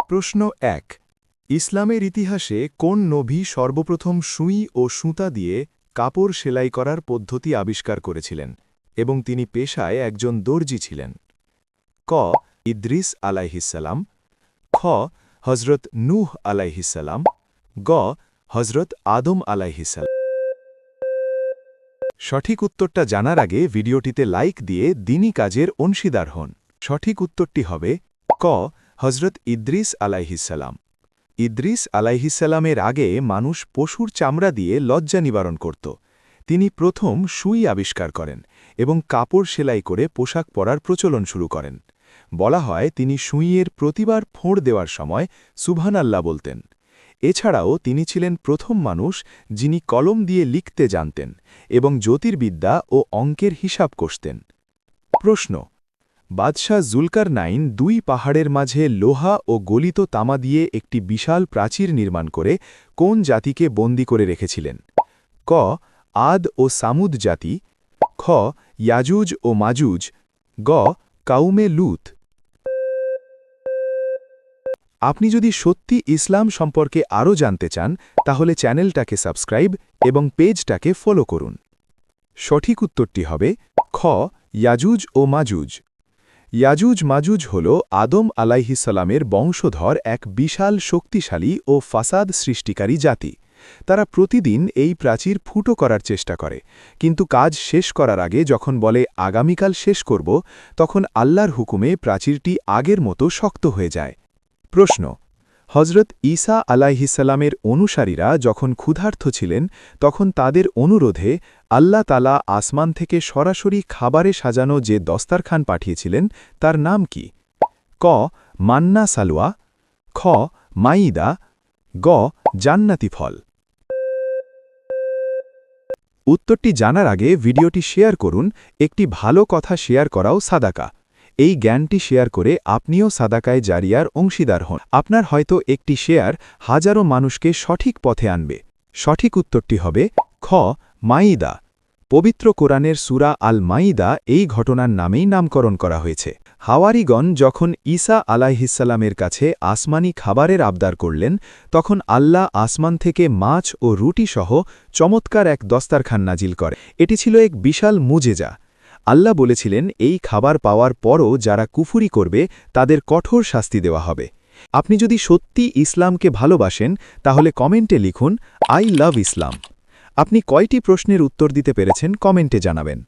প্রশ্ন ১। ইসলামের ইতিহাসে কোন নবী সর্বপ্রথম সুই ও সুতা দিয়ে কাপড় সেলাই করার পদ্ধতি আবিষ্কার করেছিলেন এবং তিনি পেশায় একজন দর্জি ছিলেন? ক। ইদ্রিস আলাইহিসসালাম, খ। হজরত নূহ আলাইহিসসালাম, গ। হজরত আদম আলাইহিসসালাম। সঠিক উত্তরটা জানার আগে ভিডিওটিতে লাইক দিয়ে দ্বীনি কাজের অংশীদার হন। সঠিক উত্তরটি হবে ক। হজরত ইদ্রিস আলাইহিসসালাম। ইদ্রিস আলাইহিসসালামের আগে মানুষ পশুর চামড়া দিয়ে লজ্জা নিবারণ করত। তিনি প্রথম সুই আবিষ্কার করেন এবং কাপড় সেলাই করে পোশাক পরার প্রচলন শুরু করেন। বলা হয় তিনি সুইয়ের প্রতিবার ফোঁড় দেওয়ার সময় সুবহানাল্লাহ বলতেন। এছাড়াও তিনি ছিলেন প্রথম মানুষ যিনি কলম দিয়ে লিখতে জানতেন এবং জ্যোতির্বিদ্যা ও অঙ্কের হিসাব কষতেন। প্রশ্ন: বাদশাহ জুলকারনাইন ২ পাহাড়ের মাঝে লোহা ও গলিত তামা দিয়ে একটি বিশাল প্রাচীর নির্মাণ করে কোন জাতিকে বন্দী করে রেখেছিলেন? ক। আদ ও সামুদ জাতি, খ। ইয়াজুজ ও মাজুজ, গ। কাউমে লুত। আপনি যদি সত্যি ইসলাম সম্পর্কে আরও জানতে চান তাহলে চ্যানেলটাকে সাবস্ক্রাইব এবং পেজটাকে ফলো করুন। সঠিক উত্তরটি হবে খ। ইয়াজুজ ও মাজুজ। ইয়াজুজ মাজুজ হল আদম আলাইহিসসালামের বংশধর এক বিশাল শক্তিশালী ও ফাসাদ সৃষ্টিকারী জাতি। তারা প্রতিদিন এই প্রাচীর ফুটো করার চেষ্টা করে, কিন্তু কাজ শেষ করার আগে যখন বলে আগামীকাল শেষ করব, তখন আল্লাহর হুকুমে প্রাচীরটি আগের মতো শক্ত হয়ে যায়। প্রশ্ন: হজরত ঈসা আলাইহিসসালামের অনুসারীরা যখন ক্ষুধার্ত ছিলেন তখন তাদের অনুরোধে আল্লাহ তাআলা আসমান থেকে সরাসরি খাবারে সাজানো যে দস্তারখান পাঠিয়েছিলেন তার নাম কি? ক। মান্না সালওয়া, খ। মাইদা, গ। জান্নাতি ফল। উত্তরটি জানার আগে ভিডিওটি শেয়ার করুন। একটি ভালো কথা শেয়ার করাও সাদাকা। এই জ্ঞানটি শেয়ার করে আপনিও সাদাকায়ে জারিয়ার অংশীদার হন। আপনার হয়তো একটি শেয়ার হাজারো মানুষকে সঠিক পথে আনবে। সঠিক উত্তরটি হবে খ। মাইদা। পবিত্র কোরআনের সূরা আল মাইদা এই ঘটনার নামেই নামকরণ করা হয়েছে। হাওয়ারিগণ যখন ঈসা আলাইহিসসালামের কাছে আসমানি খাবারের আবদার করলেন, তখন আল্লাহ আসমান থেকে মাছ ও রুটি সহ চমৎকার এক দস্তারখান নাজিল করে। এটি ছিল এক বিশাল মুজেজা। আল্লাহ বলেছিলেন এই খাবার পাওয়ার পরও যারা কুফরি করবে তাদের কঠোর শাস্তি দেওয়া হবে। আপনি যদি সত্যি ইসলামকে ভালোবাসেন তাহলে কমেন্টে লিখুন আই লাভ ইসলাম। আপনি কয়টি প্রশ্নের উত্তর দিতে পেরেছেন কমেন্টে জানাবেন।